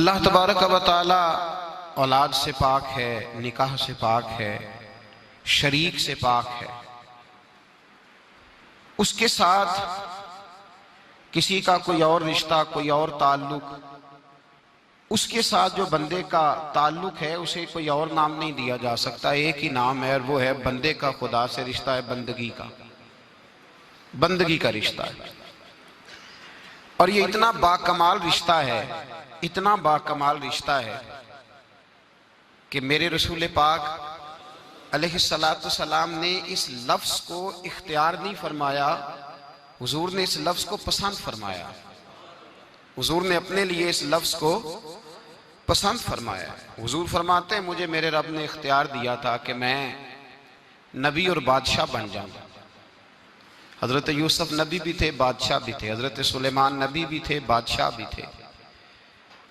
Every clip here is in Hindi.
अल्लाह तबारक व तआला औलाद से पाक है, निकाह से पाक है, शरीक से पाक है। उसके साथ किसी का कोई और रिश्ता, कोई और ताल्लुक, उसके साथ जो बंदे का ताल्लुक है उसे कोई और नाम नहीं दिया जा सकता। एक ही नाम है और वो है बंदे का खुदा से रिश्ता है, बंदगी का रिश्ता है। और ये इतना बाकमाल रिश्ता है, इतना बाकमाल रिश्ता है कि मेरे रसूल पाक अलैहिस्सलातु सलाम ने इस लफ्ज को इख्तियार नहीं फरमाया, हुजूर ने इस लफ्ज को पसंद फरमाया। हुजूर ने अपने लिए इस लफ्ज को पसंद फरमाया। हुजूर फरमाते हैं मुझे मेरे रब ने इख्तियार दिया था कि मैं नबी और बादशाह बन जाऊं। हजरत यूसुफ नबी भी थे, बादशाह भी थे। हजरत सुलेमान नबी भी थे, बादशाह भी थे।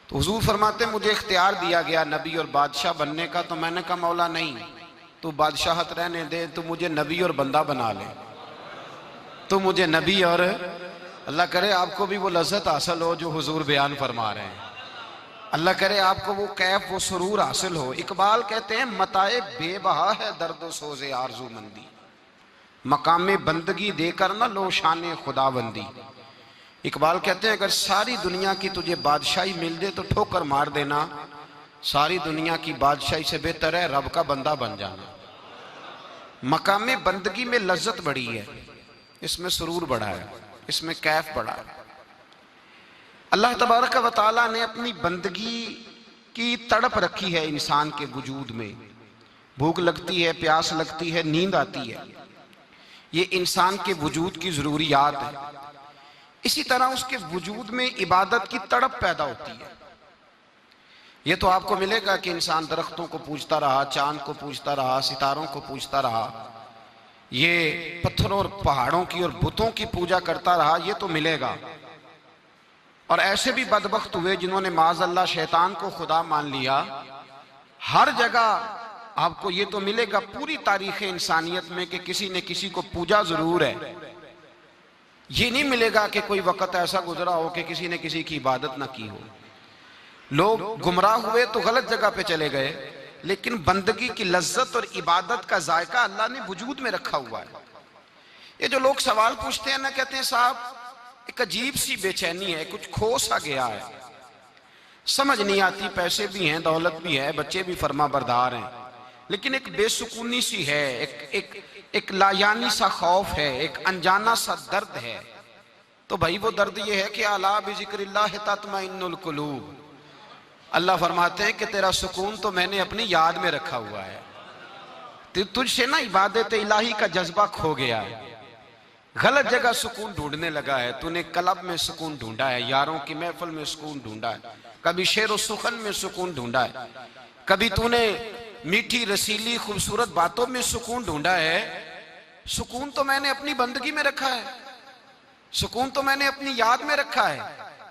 तो हुजूर फरमाते मुझे इख्तियार दिया गया नबी और बादशाह बनने का। तो मैंने कहा मौला नहीं, तू बादशाहत रहने दे, तू मुझे नबी और बंदा बना ले। तो मुझे नबी और अल्लाह करे आपको भी वो लज्जत हासिल हो जो हुजूर बयान फरमा रहे हैं। अल्लाह करे आपको वो कैफ, वो सुरूर हासिल हो। इकबाल कहते हैं मताए बेबहा है दर्द सोज़े आरज़ू मंदी, मकामे बंदगी देकर न लो शाने खुदाबंदी। इकबाल कहते हैं अगर सारी दुनिया की तुझे बादशाही मिल दे तो ठोकर मार देना, सारी दुनिया की बादशाही से बेहतर है रब का बंदा बन जाना। मकामे बंदगी में लज्जत बड़ी है, इसमें सुरूर बड़ा है, इसमें कैफ बड़ा है। अल्लाह तबारक व तआला ने अपनी बंदगी की तड़प रखी है इंसान के वजूद में। भूख लगती है, प्यास लगती है, नींद आती है, ये इंसान के वजूद की जरूरियात है। इसी तरह उसके वजूद में इबादत की तड़प पैदा होती है। ये तो आपको मिलेगा कि इंसान दरख्तों को पूजता रहा, चांद को पूजता रहा, सितारों को पूजता रहा, ये पत्थरों और पहाड़ों की और बुतों की पूजा करता रहा, ये तो मिलेगा। और ऐसे भी बदबख्त हुए जिन्होंने माज़अल्लाह शैतान को खुदा मान लिया। हर जगह आपको ये तो मिलेगा पूरी तारीख इंसानियत में कि किसी ने किसी को पूजा जरूर है। ये नहीं मिलेगा कि कोई वक्त ऐसा गुजरा हो कि किसी ने किसी की इबादत ना की हो। लोग गुमराह हुए तो गलत जगह पे चले गए, लेकिन बंदगी की लज्जत और इबादत का जायका अल्लाह ने वजूद में रखा हुआ है। ये जो लोग सवाल पूछते हैं ना, कहते हैं साहब एक अजीब सी बेचैनी है, कुछ खो सा गया है, समझ नहीं आती, पैसे भी हैं, दौलत भी है, बच्चे भी फर्मा बरदार हैं, लेकिन एक बेसुकूनी सी है, एक लायानी सा खौफ है, एक अनजाना सा दर्द है। तो भाई वो दर्द ये है कि अला बिज़िक्रिल्लाह तत्मइन्नुल कुलूब। अल्लाह फरमाते हैं कि तेरा सुकून तो मैंने अपनी याद में रखा हुआ है। तुझसे ना इबादत इलाही का जज्बा खो गया है, गलत जगह सुकून ढूंढने लगा है। तूने क्लब में सुकून ढूंढा है, यारों की महफिल में सुकून ढूंढा है, कभी शेर और सुखन में सुकून ढूंढा है, कभी तूने मीठी रसीली खूबसूरत बातों में सुकून ढूंढा है। सुकून तो मैंने अपनी बंदगी में रखा है, सुकून तो मैंने अपनी याद में रखा है,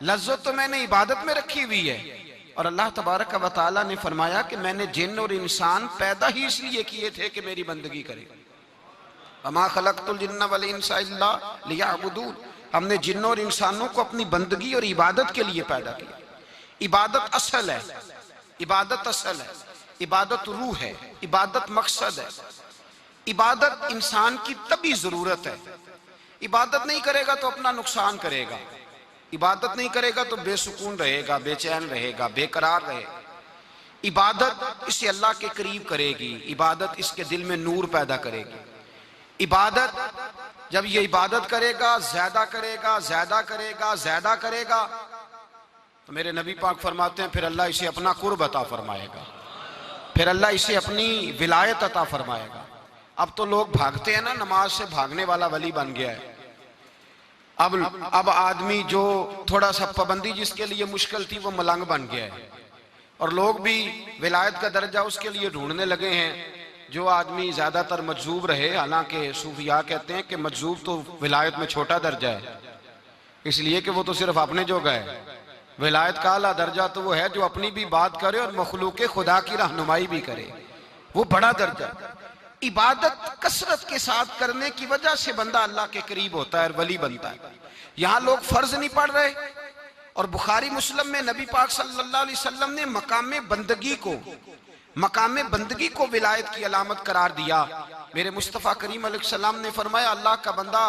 लज्जत तो मैंने इबादत में रखी हुई है। और अल्लाह तबारक व तआला ने फरमाया कि मैंने जिन और इंसान पैदा ही इसलिए किए थे कि मेरी बंदगी करें। अमा खलक़तुल जिन्ना वल इंसा इल्ला लियअबुदून। हमने जिन्नों और इंसानों को अपनी बंदगी और इबादत के लिए पैदा किया। इबादत असल है, इबादत असल है, इबादत रूह है, इबादत मकसद है, इबादत इंसान की तभी जरूरत है। इबादत नहीं करेगा तो अपना नुकसान करेगा, इबादत नहीं करेगा तो बेसुकून रहेगा, बेचैन रहेगा, बेकरार रहेगा। इबादत इसे अल्लाह के करीब करेगी, इबादत इसके दिल में नूर पैदा करेगी। इबादत जब ये इबादत करेगा, ज्यादा करेगा, ज्यादा करेगा, ज्यादा करेगा, तो मेरे नबी पाक फरमाते हैं फिर अल्लाह इसे अपना कुर्ब अता फरमाएगा, फिर अल्लाह इसे अपनी विलायत अता फरमाएगा। अब तो लोग भागते हैं ना, नमाज से भागने वाला वली बन गया है। अब आदमी जो थोड़ा सा पाबंदी जिसके लिए मुश्किल थी वो मलंग बन गया है, और लोग भी विलायत का दर्जा उसके लिए ढूंढने लगे हैं। जो आदमी ज्यादातर मजजूब रहे, हालांकि सूफिया कहते हैं कि मजजूब तो विलायत में छोटा दर्जा है, इसलिए कि वो तो सिर्फ अपने जोगा है। विलायत का आला दर्जा तो वो है जो अपनी भी बात करे और मखलूक खुदा की रहनुमाई भी करे, वो बड़ा दर्जा। इबादत कसरत के साथ करने की वजह से बंदा अल्लाह के करीब होता है और वली बनता है। यहाँ लोग फर्ज नहीं पढ़ रहे और बुखारी मुस्लिम में नबी पाक सल्लल्लाहु अलैहि वसल्लम ने मकाम बंदगी को विलायत की अलामत करार दिया। मेरे मुस्तफ़ा करीम अलैहिस्सलाम ने फरमाया, अल्लाह का बंदा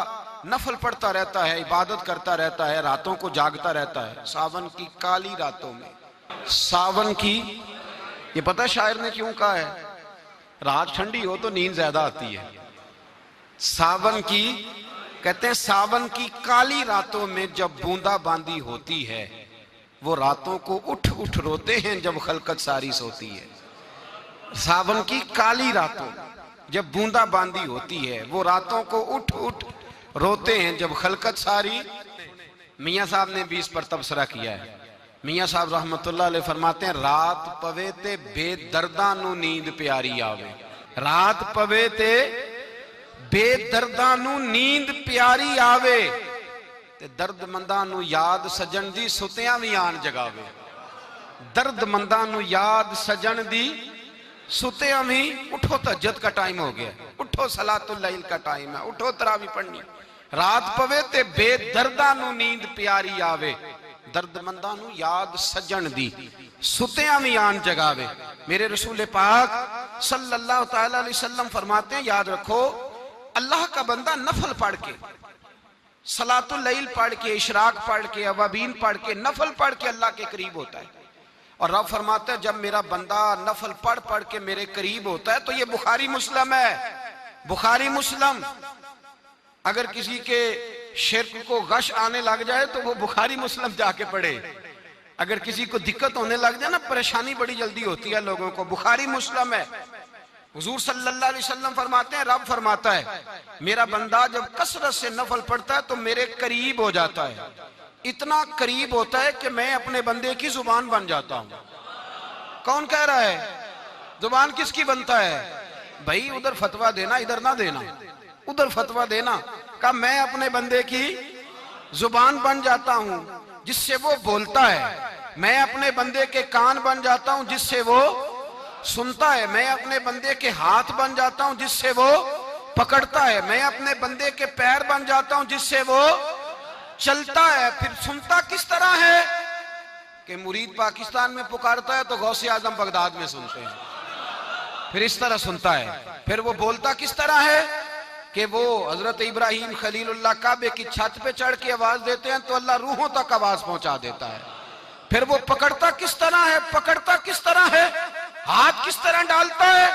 नफल पढ़ता रहता है, इबादत करता रहता है, रातों को जागता रहता है, सावन की काली रातों में। सावन की, ये पता शायर ने क्यों कहा है? रात ठंडी हो तो नींद ज्यादा आती है। सावन की, कहते हैं सावन की काली रातों में जब बूंदा बांदी होती है, वो रातों को उठ उठ रोते हैं जब खलकत सारी सोती है। सावन की काली रातों जब बूंदा बांदी होती है, वो रातों को उठ उठ रोते हैं जब खलकत सारी। मियाँ साहब ने भी इस पर तबसरा किया है। मियाँ साहब रहमतुल्लाह अलैह फरमाते हैं, रात पवे ते बेदर्दा नू नींद प्यारी आवे। रात पवे ते बेदर्दा नू नींद प्यारी आवे, ते दर्दमंदा नू याद सजन दी सुतियां भी आन जगावे। दर्दमंदा नू याद सजन दी सुतियां भी। उठो तहज्जुद का टाइम हो गया, उठो सलातुल लैल का टाइम है, उठो तरावी पढ़नी। रात पवे ते बेदर्दा नू नींद प्यारी आवे, दर्दमंदा नू याद सजन दी सुतियां भी आन जगावे। मेरे रसूल पाक सल्लल्लाहु तआला अलैहि वसल्लम फरमाते हैं, याद रखो, अल्लाह का बंदा नफल पढ़ के, सलातुल लैल पढ़ के, इशराक पढ़ के, अवाबीन पढ़ के, नफल पढ़ के अल्लाह के करीब होता है। और रब फरमाता है, जब मेरा बंदा नफल पढ़ पढ़ के मेरे करीब होता है, तो ये बुखारी मुस्लिम है। बुखारी मुस्लिम, अगर किसी के शिर्क को गश आने लग जाए तो वो बुखारी मुस्लिम जाके पढ़े। अगर किसी को दिक्कत होने लग जाए ना, परेशानी बड़ी जल्दी होती है लोगों को, बुखारी मुस्लिम है। हुजूर सल्लल्लाहु अलैहि वसल्लम फरमाते हैं, रब फरमाता है, मेरा बंदा जब कसरत से नफल पढ़ता है तो मेरे करीब हो जाता है। इतना करीब होता है कि मैं अपने बंदे की जुबान बन जाता हूं। कौन कह रहा है? जुबान किसकी बनता है? भाई उधर फतवा देना, इधर ना देना, उधर फतवा देना। का मैं अपने बंदे की जुबान बन जाता हूं जिससे वो बोलता है। मैं अपने बंदे के कान बन जाता हूं जिससे वो सुनता है। मैं अपने बंदे के हाथ बन जाता हूं जिससे वो पकड़ता है। मैं अपने बंदे के पैर बन जाता हूं जिससे वो चलता है। फिर सुनता किस तरह है कि मुरीद पाकिस्तान में पुकारता है तो गौसे आजम बगदाद में सुनते हैं, फिर इस तरह सुनता है। फिर वो बोलता किस तरह है कि वो हजरत इब्राहिम खलीलुल्लाह काबे की छत पे चढ़ के आवाज देते हैं तो अल्लाह रूहों तक आवाज पहुंचा देता है। फिर वो पकड़ता किस तरह है, पकड़ता किस तरह है, हाथ किस तरह डालता है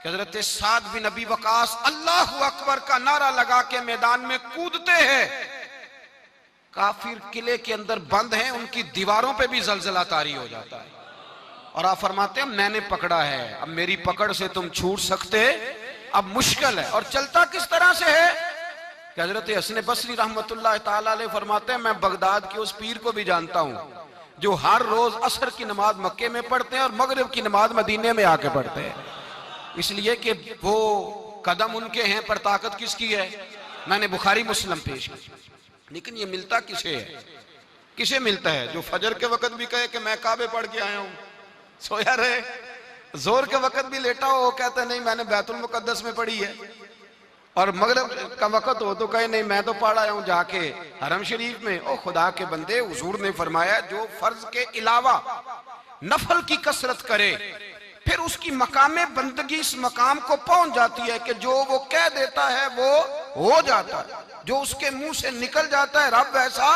कि हजरत साद बिन अबी वकास अल्लाहु अकबर का नारा लगा के मैदान में कूदते हैं। काफिर किले के अंदर बंद हैं, उनकी दीवारों पे भी जलजला तारी हो जाता है। और आप फरमाते हैं, मैंने पकड़ा है, अब मेरी पकड़ से तुम छूट सकते अब मुश्किल है। और चलता किस तरह से है कि हजरत हसन बसरी रहमतुल्लाह ताला अलैह फरमाते हैं, मैं बगदाद के उस पीर को भी जानता हूं जो हर रोज असर की नमाज मक्के में पढ़ते हैं और मगरिब की नमाज मदीने में आके पढ़ते हैं, इसलिए कि वो कदम उनके हैं पर ताकत किसकी है? मैंने बुखारी मुस्लिम पेश की। लेकिन ये मिलता किसे है? किसे मिलता है? जो फजर के वक्त भी कहे कि मैं काबे पढ़ के आया हूं, सोया रहे, जोर के वक्त भी लेटा हो, वो कहता है नहीं मैंने बैतुल मुकद्दस में पढ़ी है। और मगरिब का वक्त हो तो कहे नहीं मैं तो पढ़ आया हूं जाके हरम शरीफ में। ओ खुदा के बंदे, हुजूर ने फरमाया जो फर्ज के अलावा नफल की कसरत करे फिर उसकी मकामे बंदगी इस मकाम को पहुंच जाती है कि जो वो कह देता है वो हो जाता है, जो उसके मुंह से निकल जाता है रब वैसा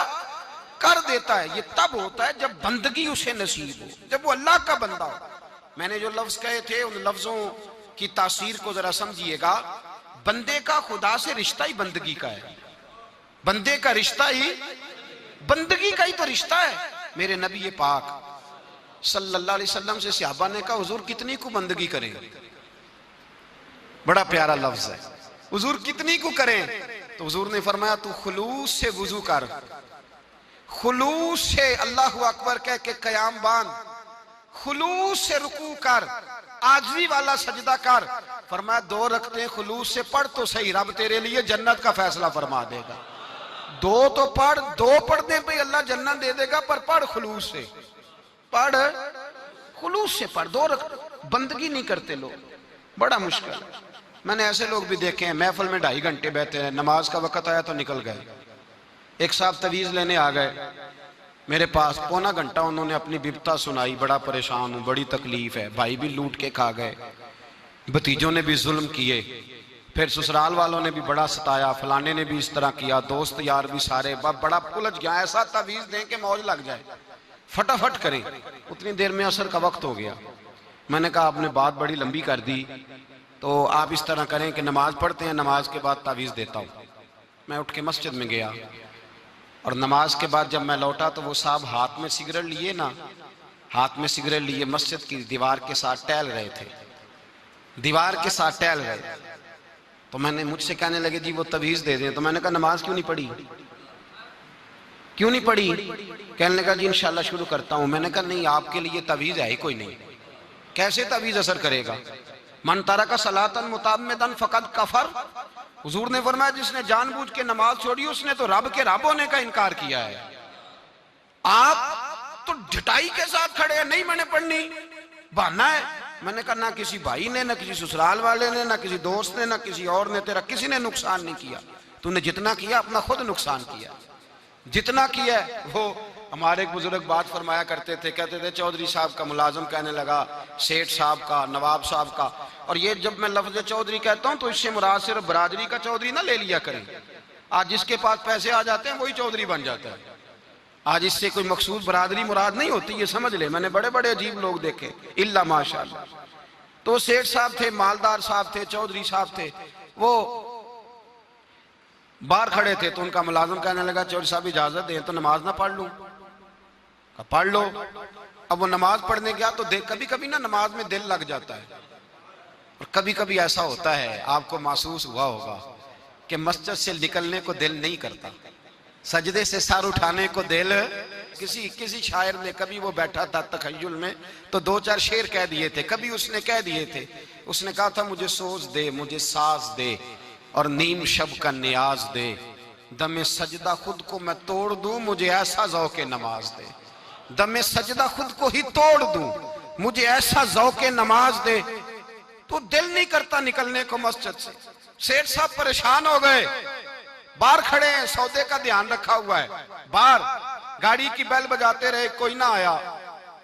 कर देता है। ये तब होता है जब बंदगी उसे नसीब हो, जब वो अल्लाह का बंदा हो। मैंने जो लफ्ज कहे थे उन लफ्जों की तासीर को जरा समझिएगा। बंदे का खुदा से रिश्ता ही बंदगी का है, बंदे का रिश्ता ही बंदगी का ही तो रिश्ता है। मेरे नबी पाक सल्लल्लाहु अलैहि वसल्लम से सहाबा ने कहा, हुजूर कितनी को बंदगी करें? बड़ा प्यारा लफ्ज है, हुजूर कितनी को करें? तो हुजूर ने फरमाया तू खुलूस से वुजू कर, खुलूस से अल्लाहु अकबर कह के कयाम बांध, खुलूस से रुकू कर, आजवी वाला सजदा कर। फरमाया 2 रखते खुलूस से पढ़ तो सही, रब तेरे लिए जन्नत का फैसला फरमा देगा। 2 तो पढ़, 2 पढ़ने पे अल्लाह जन्नत दे देगा, पर पढ़ खुलूस से, पढ़ खुलूस से पढ़। 2 रख, बंदगी नहीं करते लोग, बड़ा मुश्किल। मैंने ऐसे लोग भी देखे हैं महफिल में 2.5 घंटे बैठे हैं, नमाज का वक्त आया तो निकल गए। एक साहब तवीज लेने आ गए, मेरे पास पौना घंटा उन्होंने अपनी विपता सुनाई, बड़ा परेशान हूँ, बड़ी तकलीफ है, भाई भी लूट के खा गए, भतीजों ने भी जुल्म किए, फिर ससुराल वालों ने भी बड़ा सताया, फलाने ने भी इस तरह किया, दोस्त यार भी सारे, बड़ा उलझ गया, ऐसा तवीज़ दें कि मौज लग जाए, फटाफट करें। उतनी देर में असर का वक्त हो गया। मैंने कहा आपने बात बड़ी लंबी कर दी, तो आप इस तरह करें कि नमाज पढ़ते हैं, नमाज के बाद तावीज़ देता हूँ। मैं उठ के मस्जिद में गया और नमाज के बाद जब मैं लौटा तो वो साहब हाथ में सिगरेट लिए ना, हाथ में सिगरेट लिए मस्जिद की दीवार के साथ टहल रहे थे, दीवार के साथ टहल रहे। तो मैंने, मुझसे कहने लगे जी वो तवीज़ दे दें। तो मैंने कहा नमाज क्यों नहीं पढ़ी, क्यों नहीं पढ़ी? कहने लगा जी इंशाल्लाह शुरू करता हूँ। मैंने कहा नहीं, आपके लिए तवीज़ है ही कोई नहीं, कैसे तवीज़ असर करेगा? मन तरका सलातन मुताम्मिदन फकद कफर। हुजूर ने फरमाया जिसने जानबूझ के नमाज छोड़ी उसने तो रब के रब होने का इनकार किया है। आप तो ढटाई के साथ खड़े हैं, नहीं मैंने पढ़नी, बहाना है। मैंने कहा ना किसी भाई ने, ना किसी ससुराल वाले ने, ना किसी दोस्त ने, ना किसी और ने, तेरा किसी ने नुकसान नहीं किया, तूने जितना किया अपना खुद नुकसान किया, जितना किया। वो हमारे एक बुजुर्ग बात फरमाया करते थे, कहते थे चौधरी साहब का मुलाजिम कहने लगा सेठ साहब का, नवाब साहब का। और ये जब मैं लफ्ज चौधरी कहता हूँ तो इससे मुराद सिर्फ बरादरी का चौधरी ना ले लिया करें। आज जिसके पास पैसे आ जाते हैं वही चौधरी बन जाता है। आज इससे कोई मखसूस बरादरी मुराद नहीं होती, ये समझ ले। मैंने बड़े बड़े अजीब लोग देखे, इल्ला माशाअल्लाह। तो सेठ साहब थे, मालदार साहब थे, चौधरी साहब थे, वो बाहर खड़े थे। तो उनका मुलाजिम कहने लगा चौधरी साहब इजाजत दें तो नमाज ना पढ़ लूं? पढ़ लो। अब वो नमाज पढ़ने गया तो कभी कभी ना नमाज में दिल लग जाता है, और कभी कभी ऐसा होता है, आपको महसूस हुआ होगा कि मस्जिद से निकलने को दिल नहीं करता, सजदे से सर उठाने को दिल। किसी शायर ने, कभी वो बैठा था तखय्युल में तो दो चार शेर कह दिए थे, कभी उसने कह दिए थे, उसने कहा था मुझे सोच दे, मुझे साज दे, और नीम शब का नियाज दे, दमे सजदा खुद को मैं तोड़ दूं, मुझे ऐसा ज़ौक़े नमाज दे। दमे सजदा खुद को ही तोड़ दूं, मुझे ऐसा ज़ौक़े नमाज दे। तो दिल नहीं करता निकलने को मस्जिद से। सेठ साहब परेशान हो गए, बाहर खड़े हैं, सौदे का ध्यान रखा हुआ है, बाहर गाड़ी की बेल बजाते रहे, कोई ना आया।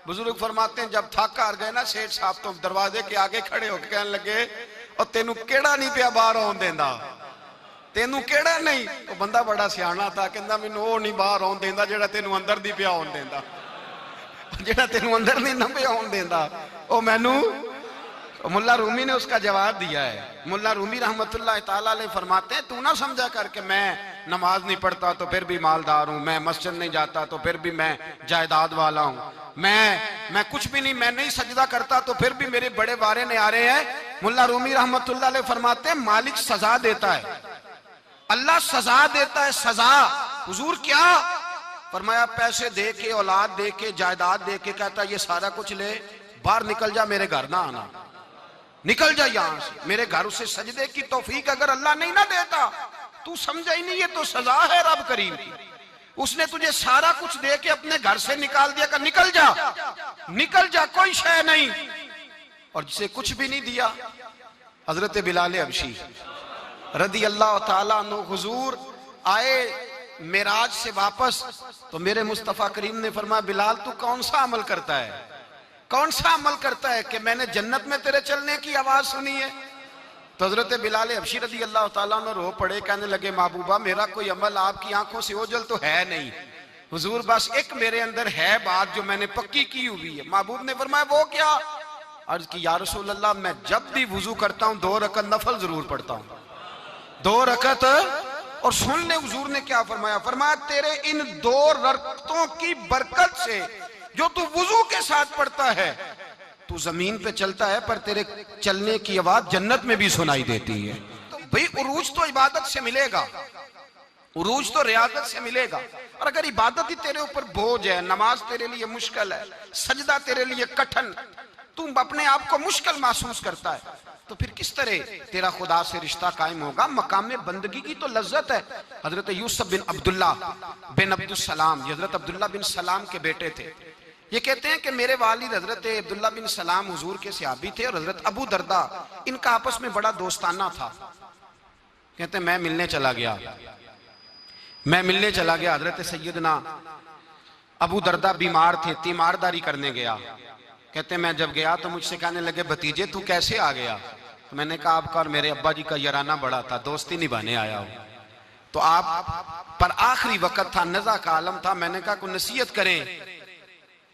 बुजुर्ग फरमाते हैं जब थक हार गए ना सेठ साहब तो दरवाजे के आगे खड़े होकर कहने लगे और तेनू केड़ा नहीं पिया बाहर आउण देंदा, तेनू केड़ा नहीं? तो बंदा बड़ा सियाना था, कहंदा मैनू वो नहीं बाहर आउण देंदा जेड़ा तेनू अंदर दी पिया आउण देंदा, जेड़ा तेनू अंदर नहीं ना पिया आउण देंदा ओ मैनू। मुल्ला रूमी ने उसका जवाब दिया है। मुल्ला रूमी रहमतुल्लाह ताला अलैह फरमाते हैं तू ना समझा कर के मैं नमाज नहीं पढ़ता तो फिर भी मालदार हूँ, मैं मस्जिद नहीं जाता तो फिर भी मैं जायदाद वाला हूँ, मैं कुछ भी नहीं, मैं नहीं सजदा करता तो फिर भी मेरे बड़े बारे ने आ रहे हैं। मुल्ला रूमी रहमतुल्लाह अलैह फरमाते हैं मालिक सजा देता है, अल्लाह सजा देता है। सजा हुजूर क्या? फरमाया पैसे दे के, औलाद दे के, जायदाद दे के, कहता ये सारा कुछ ले, बाहर निकल जा, मेरे घर ना आना, निकल जा यहां से, मेरे घर उसे सजदे की तौफीक अगर अल्लाह नहीं ना देता, तू समझा ही नहीं, ये तो सजा है रब करीम की। उसने तुझे सारा कुछ दे के अपने घर से निकाल दिया, कर निकल जा, निकल जा, कोई शय नहीं। और जिसे कुछ भी नहीं दिया, हजरत बिलाल हबशी रदी अल्लाह ताला अन्हु हुजूर आए मेराज से वापस, तो मेरे मुस्तफा करीम ने फरमाया बिलाल तू कौन सा अमल करता है, कौन सा अमल करता है कि मैंने जन्नत में तेरे चलने की आवाज सुनी है? तो हजरत बिलाल हबशी रदी अल्लाह ताला अन्हु रो पड़े, कहने लगे महबूबा मेरा कोई अमल आपकी आंखों से ओझल तो है नहीं, हुजूर बस एक मेरे अंदर है बात जो मैंने पक्की की हुई है। महबूब ने फरमाया वो क्या? अर्ज की या रसूल अल्लाह मैं जब भी वुजू करता हूँ 2 रकत नफल जरूर पढ़ता हूँ, 2 रकत। और सुन ले हुजूर ने क्या फरमाया, फरमाया तेरे इन 2 रकतों की बरकत से जो तू वुजू के साथ पढ़ता है, तू जमीन पे चलता है पर तेरे चलने की आवाज जन्नत में भी सुनाई देती है। तो भाई उरूज तो इबादत से मिलेगा, उरूज तो रियादत से मिलेगा। और अगर इबादत ही तेरे ऊपर बोझ है, नमाज तेरे लिए मुश्किल है, सजदा तेरे लिए कठिन, तुम अपने आप को मुश्किल महसूस करता है, तो फिर किस तरह तेरा खुदा से रिश्ता कायम होगा? मकाम में बंदगी की तो लज्जत है। हजरत यूसुफ बिन अब्दुल्ला बिन अब्दुल सलाम, हजरत अब्दुल्ला बिन सलाम के बेटे थे। ये कहते हैं कि मेरे वालिद हजरत अब्दुल्ला बिन सलाम हुजूर के सहाबी थे और हजरत अबू दरदा इनका आपस में बड़ा दोस्ताना था। कहते हैं मैं मिलने चला गया हजरत सैयदना अबू दरदा बीमार थे, तीमारदारी करने गया। कहते मैं जब गया तो मुझसे कहने लगे भतीजे तू कैसे आ गया? तो मैंने कहा आपका और मेरे अब्बा जी का याराना बड़ा था, दोस्ती निभाने आया हूं। तो आप पर आखिरी वक्त था, नज़ा का आलम था, मैंने कहा कोई नसीहत करें।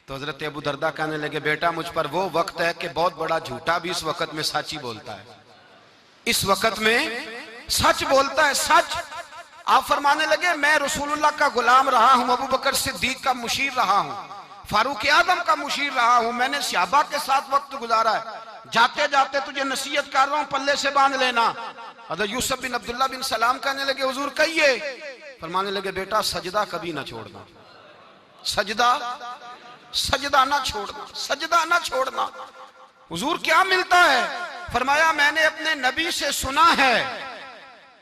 तो हजरत अबू दरदा कहने लगे बेटा मुझ पर वो वक्त है कि बहुत बड़ा झूठा भी इस वक्त में सच ही बोलता है, इस वक्त में सच बोलता है, सच। आप फरमाने लगे मैं रसूलुल्लाह का गुलाम रहा हूं, अबू बकर सिद्दीक का मुशीर रहा हूं, फारूक आजम का मुशीर रहा हूं, मैंने सहाबा के साथ वक्त गुजारा है। जाते जाते तुझे नसीहत कर रहा हूं, पल्ले से बांध लेना। हज़रत यूसुफ बिन अब्दुल्लाह बिन सलाम कहने लगे हुजूर कहिए। फरमाने लगे बेटा सजदा कभी ना छोड़ना, सजदा सजदा ना छोड़ना, सजदा ना छोड़ना। हुजूर क्या मिलता है? फरमाया मैंने अपने नबी से सुना है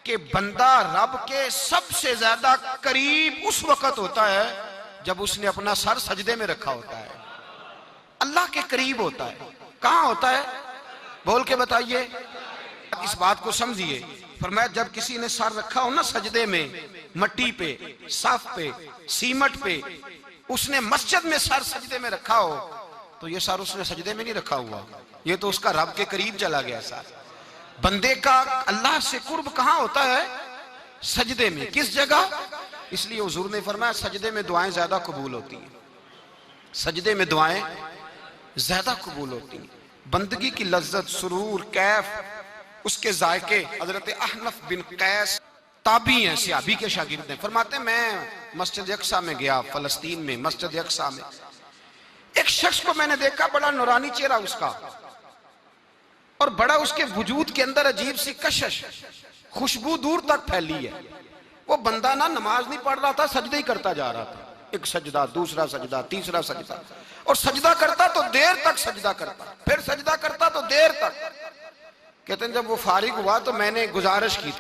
कि बंदा रब के सबसे ज्यादा करीब उस वक्त होता है जब उसने अपना सर सजदे में रखा होता है। अल्लाह के करीब होता है। कहां होता है? बोल के बताइए, इस बात को समझिए। फरमाया जब किसी ने सर रखा हो ना सजदे में, मट्टी पे, साफ पे, सीमट पे, उसने मस्जिद में सर सजदे में रखा हो तो ये सर उसने सजदे में नहीं रखा हुआ, ये तो उसका रब के करीब चला गया सर। बंदे का अल्लाह से कुर्ब कहां होता है? सजदे में। किस जगह? इसलिए हुजूर ने फरमाया सजदे में दुआएं ज्यादा कबूल होती हैं, सजदे में दुआएं ज्यादा कबूल होती हैं। बंदगी की लज्जत, सुरूर, कैफ, उसके जायके। हजरत अहनफ बिन कैस ताबी हैं, सियाबी के शागिर्द हैं। फरमाते मैं मस्जिद अक्सा में गया, फलस्तीन में मस्जिद अक्सा में एक शख्स को मैंने देखा, बड़ा नूरानी चेहरा उसका, और बड़ा उसके वजूद के अंदर अजीब सी कशिश, खुशबू दूर तक फैली है। वो बंदा ना नमाज नहीं पढ़ रहा था, सजदे ही करता जा रहा था। एक सजदा, दूसरा सजदा, तीसरा सजदा, और सजदा करता तो देर तक सजदा करता, फिर सजदा करता तो देर तक। कहते हैं जब वो फारिग हुआ तो मैंने गुजारिश की।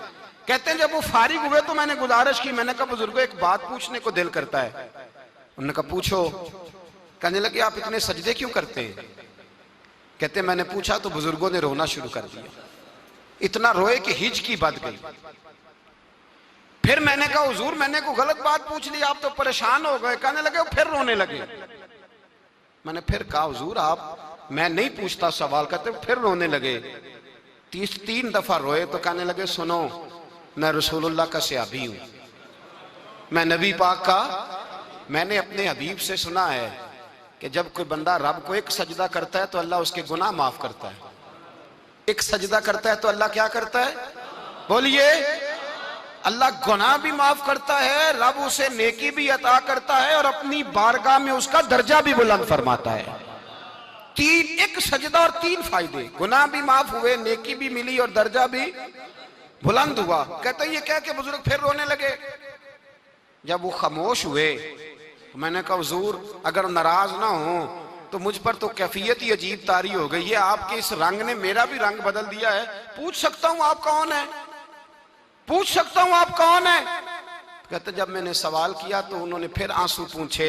कहते हैं जब वो फारिग हुए तो मैंने गुजारिश की, मैंने कहा बुजुर्गो एक बात पूछने को दिल करता है। उन्होंने कहा पूछो। कहने लगे आप इतने सजदे क्यों करते हैं? कहते मैंने पूछा तो बुजुर्गों ने रोना शुरू कर दिया, इतना रोए कि हिचकी बद गई। फिर मैंने कहा हुजूर मैंने कोई गलत बात पूछ ली, आप तो परेशान हो गए। कहने लगे फिर रोने लगे। मैंने फिर कहा हुजूर आप, मैं नहीं पूछता सवाल, करते फिर रोने लगे। 3 दफा रोए तो कहने लगे सुनो मैं रसूलुल्लाह का सहाबी हूं, मैं नबी पाक का, मैंने अपने हबीब से सुना है कि जब कोई बंदा रब को एक सजदा करता है तो अल्लाह उसके गुनाह माफ करता है। एक सजदा करता है तो अल्लाह क्या करता है? बोलिए। अल्लाह गुनाह भी माफ करता है, रब उसे नेकी भी अता करता है और अपनी बारगाह में उसका दर्जा भी बुलंद फरमाता है। एक सजदा और 3 फायदे, गुनाह भी माफ हुए, नेकी भी मिली और दर्जा भी बुलंद हुआ। कहते ये कह के बुजुर्ग फिर रोने लगे। जब वो खामोश हुए तो मैंने कहा हुजूर अगर नाराज ना हो तो मुझ पर तो कैफियत ही अजीब तारी हो गई है, आपके इस रंग ने मेरा भी रंग बदल दिया है। पूछ सकता हूं आप कौन है? पूछ सकता हूं आप कौन है? कहते जब मैंने सवाल किया तो उन्होंने फिर आंसू पूछे।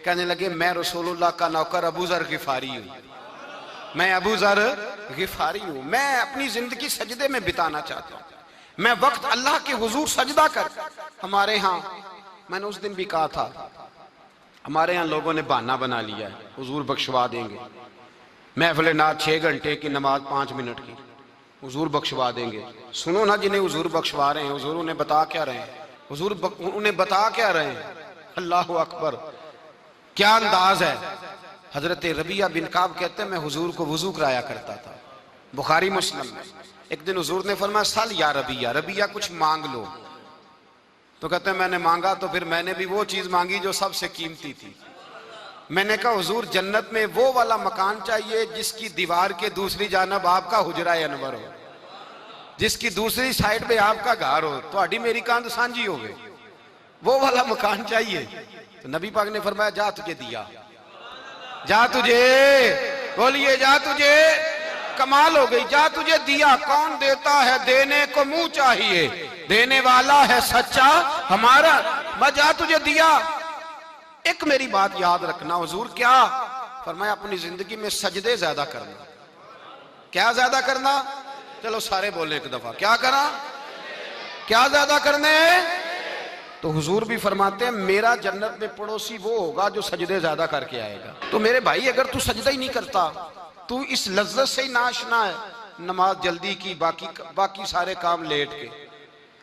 कहने लगे मैं रसूलुल्लाह का नौकर अबू जर गिफारी हूं, मैं अबू जर गिफारी हूं। मैं अपनी जिंदगी सजदे में बिताना चाहता हूं, मैं वक्त अल्लाह के हुजूर सजदा कर। हमारे यहाँ मैंने उस दिन भी कहा था, हमारे यहाँ लोगों ने बहाना बना लिया है हुजूर बख्शवा देंगे, महफिल नात 6 घंटे की, नमाज 5 मिनट की, हुजूर बख्शवा देंगे। सुनो ना जिन्हें हुजूर बख्शवा रहे हैं, हुजूर उन्हें बता क्या रहे हैं? हुजूर उन्हें बता क्या रहे हैं? अल्लाह अकबर, क्या अंदाज है। हजरत रबिया बिन काब कहते हैं मैं हुजूर को वुजू कराया करता था, बुखारी मुस्लिम में। एक दिन हुजूर ने फरमाया साल या रबिया, रबिया कुछ मांग लो। तो कहते हैं मैंने मांगा तो फिर मैंने भी वो चीज मांगी जो सबसे कीमती थी। मैंने कहा हुजूर जन्नत में वो वाला मकान चाहिए जिसकी दीवार के दूसरी जानब आपका हुजरा अनवर हो, जिसकी दूसरी साइड पे आपका घर हो, तो अड़ी मेरी कांध सांझी हो गई, वो वाला मकान चाहिए। तो नबी पाक ने फरमाया जा तुझे दिया, जा तुझे, बोलिए जा तुझे, कमाल हो गई, जा तुझे दिया। कौन देता है? देने को मुंह चाहिए, देने वाला है सच्चा हमारा। मैं जा तुझे दिया। एक मेरी बात याद रखना हुजूर, क्या फरमाया? अपनी जिंदगी में सजदे ज्यादा करना। क्या ज्यादा करना? चलो सारे बोले एक दफा, क्या करा? क्या ज्यादा करने? तो हुजूर भी फरमाते हैं मेरा जन्नत में पड़ोसी वो होगा जो सजदे ज्यादा करके आएगा। तो मेरे भाई अगर तू सजदा ही नहीं करता, तू इस लज्जत से ही नाशना है, नमाज जल्दी की, बाकी सारे काम लेट के,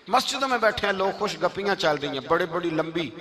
मस्जिदों में बैठे हैं लोग, खुश गपियां चल रही हैं बड़े बड़ी लंबी,